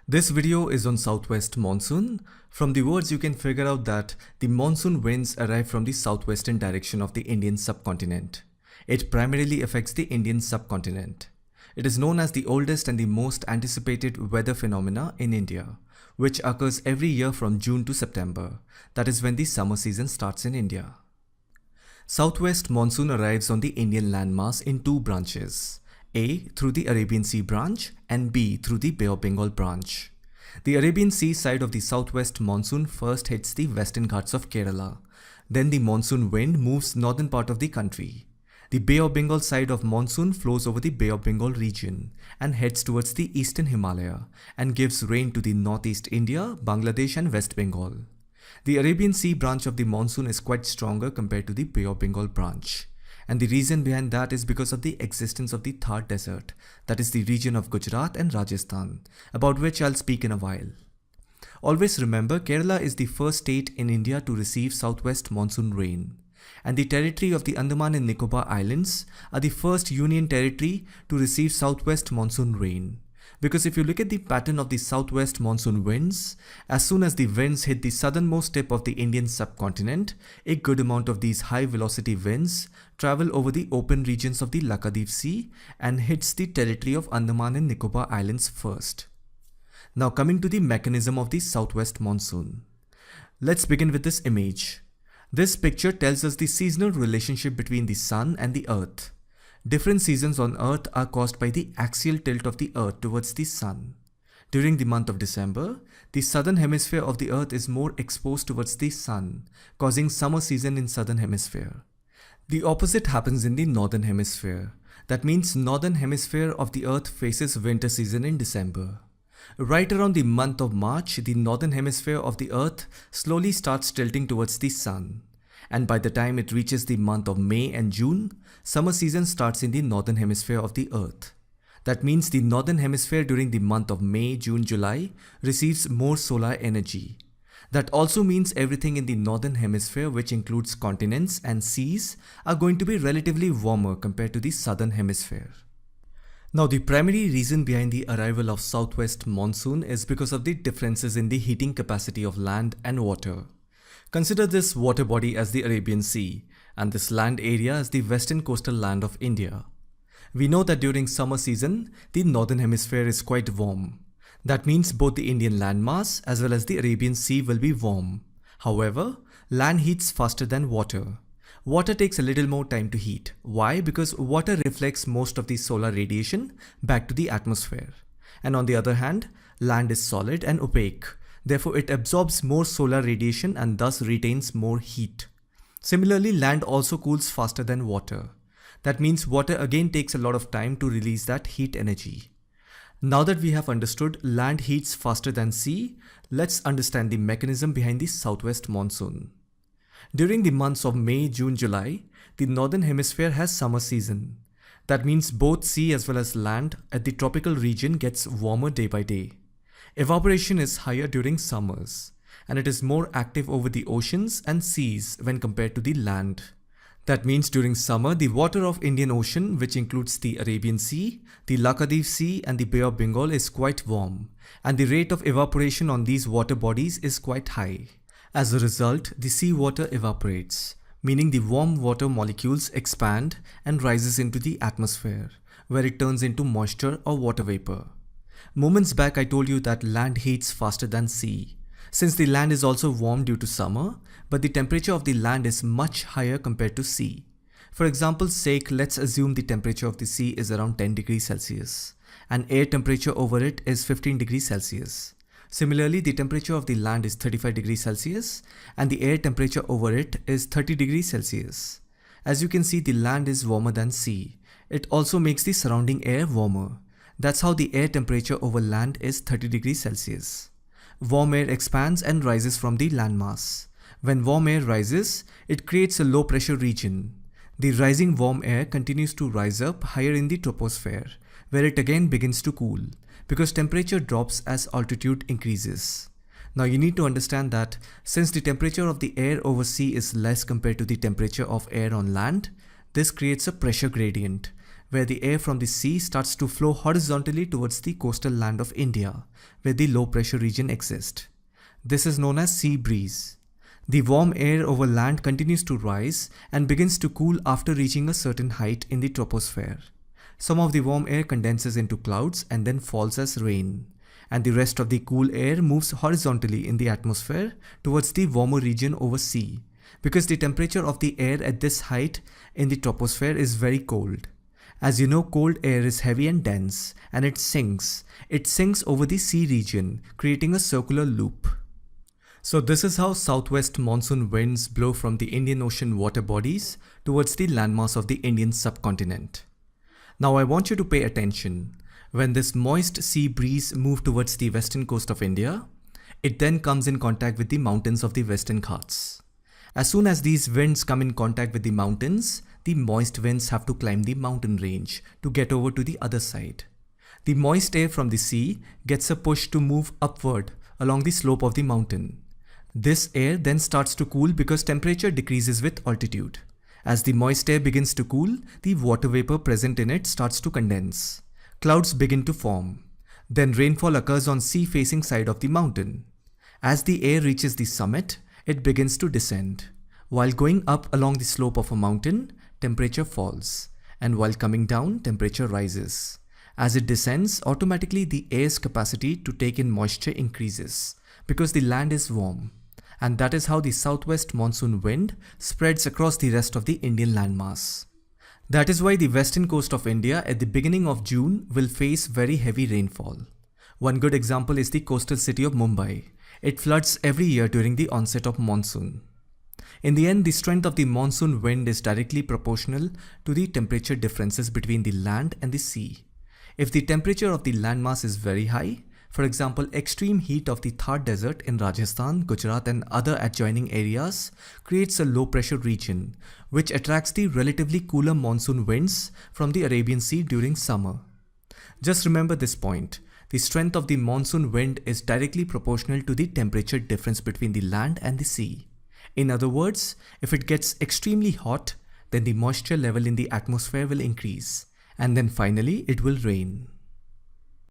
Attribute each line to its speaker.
Speaker 1: This video is on southwest monsoon. From the words you can figure out that the monsoon winds arrive from the southwestern direction of the Indian subcontinent. It primarily affects the Indian subcontinent. It is known as the oldest and the most anticipated weather phenomena in India, which occurs every year from June to September. That is when the summer season starts in India. Southwest monsoon arrives on the Indian landmass in two branches. A through the Arabian Sea branch and B through the Bay of Bengal branch. The Arabian Sea side of the southwest monsoon first hits the western Ghats of Kerala. Then the monsoon wind moves northern part of the country. The Bay of Bengal side of monsoon flows over the Bay of Bengal region and heads towards the eastern Himalaya and gives rain to the northeast India, Bangladesh and West Bengal. The Arabian Sea branch of the monsoon is quite stronger compared to the Bay of Bengal branch. And the reason behind that is because of the existence of the Thar Desert, that is the region of Gujarat and Rajasthan, about which I'll speak in a while. Always remember, Kerala is the first state in India to receive southwest monsoon rain. And the territory of the Andaman and Nicobar Islands are the first union territory to receive southwest monsoon rain. Because if you look at the pattern of the southwest monsoon winds, as soon as the winds hit the southernmost tip of the Indian subcontinent, a good amount of these high velocity winds travel over the open regions of the Lakshadweep Sea and hits the territory of Andaman and Nicobar Islands first. Now coming to the mechanism of the southwest monsoon. Let's begin with this image. This picture tells us the seasonal relationship between the sun and the earth. Different seasons on earth are caused by the axial tilt of the earth towards the sun. During the month of December, the southern hemisphere of the earth is more exposed towards the sun, causing summer season in southern hemisphere. The opposite happens in the northern hemisphere. That means northern hemisphere of the earth faces winter season in December. Right around the month of March, the northern hemisphere of the earth slowly starts tilting towards the sun. And by the time it reaches the month of May and June, summer season starts in the northern hemisphere of the earth. That means the northern hemisphere during the month of May, June, July receives more solar energy. That also means everything in the northern hemisphere, which includes continents and seas, are going to be relatively warmer compared to the southern hemisphere. Now the primary reason behind the arrival of southwest monsoon is because of the differences in the heating capacity of land and water. Consider this water body as the Arabian Sea and this land area as the western coastal land of India. We know that during summer season, the northern hemisphere is quite warm. That means both the Indian landmass as well as the Arabian Sea will be warm. However, land heats faster than water. Water takes a little more time to heat. Why? Because water reflects most of the solar radiation back to the atmosphere. And on the other hand, land is solid and opaque. Therefore, it absorbs more solar radiation and thus retains more heat. Similarly, land also cools faster than water. That means water again takes a lot of time to release that heat energy. Now that we have understood land heats faster than sea, let's understand the mechanism behind the southwest monsoon. During the months of May, June, July, the northern hemisphere has summer season. That means both sea as well as land at the tropical region gets warmer day by day. Evaporation is higher during summers, and it is more active over the oceans and seas when compared to the land. That means during summer, the water of Indian Ocean, which includes the Arabian Sea, the Lakshadweep Sea and the Bay of Bengal is quite warm, and the rate of evaporation on these water bodies is quite high. As a result, the sea water evaporates, meaning the warm water molecules expand and rises into the atmosphere, where it turns into moisture or water vapor. Moments back I told you that land heats faster than sea, since the land is also warm due to summer, but the temperature of the land is much higher compared to sea. For example's sake, let's assume the temperature of the sea is around 10 degrees Celsius, and air temperature over it is 15 degrees Celsius. Similarly, the temperature of the land is 35 degrees Celsius, and the air temperature over it is 30 degrees Celsius. As you can see, the land is warmer than sea. It also makes the surrounding air warmer. That's how the air temperature over land is 30 degrees Celsius. Warm air expands and rises from the landmass. When warm air rises, it creates a low pressure region. The rising warm air continues to rise up higher in the troposphere, where it again begins to cool, because temperature drops as altitude increases. Now you need to understand that since the temperature of the air over sea is less compared to the temperature of air on land, this creates a pressure gradient, where the air from the sea starts to flow horizontally towards the coastal land of India, where the low pressure region exists. This is known as sea breeze. The warm air over land continues to rise and begins to cool after reaching a certain height in the troposphere. Some of the warm air condenses into clouds and then falls as rain, and the rest of the cool air moves horizontally in the atmosphere towards the warmer region over sea, because the temperature of the air at this height in the troposphere is very cold. As you know, cold air is heavy and dense, and it sinks. It sinks over the sea region, creating a circular loop. So this is how southwest monsoon winds blow from the Indian Ocean water bodies towards the landmass of the Indian subcontinent. Now I want you to pay attention. When this moist sea breeze moves towards the western coast of India, it then comes in contact with the mountains of the Western Ghats. As soon as these winds come in contact with the mountains, the moist winds have to climb the mountain range to get over to the other side. The moist air from the sea gets a push to move upward along the slope of the mountain. This air then starts to cool because temperature decreases with altitude. As the moist air begins to cool, the water vapor present in it starts to condense. Clouds begin to form. Then rainfall occurs on sea-facing side of the mountain. As the air reaches the summit, it begins to descend. While going up along the slope of a mountain, temperature falls. And while coming down, temperature rises. As it descends, automatically the air's capacity to take in moisture increases because the land is warm. And that is how the southwest monsoon wind spreads across the rest of the Indian landmass. That is why the western coast of India at the beginning of June will face very heavy rainfall. One good example is the coastal city of Mumbai. It floods every year during the onset of monsoon. In the end, the strength of the monsoon wind is directly proportional to the temperature differences between the land and the sea. If the temperature of the landmass is very high, for example, extreme heat of the Thar Desert in Rajasthan, Gujarat and other adjoining areas creates a low pressure region which attracts the relatively cooler monsoon winds from the Arabian Sea during summer. Just remember this point. The strength of the monsoon wind is directly proportional to the temperature difference between the land and the sea. In other words, if it gets extremely hot, then the moisture level in the atmosphere will increase, and then finally it will rain.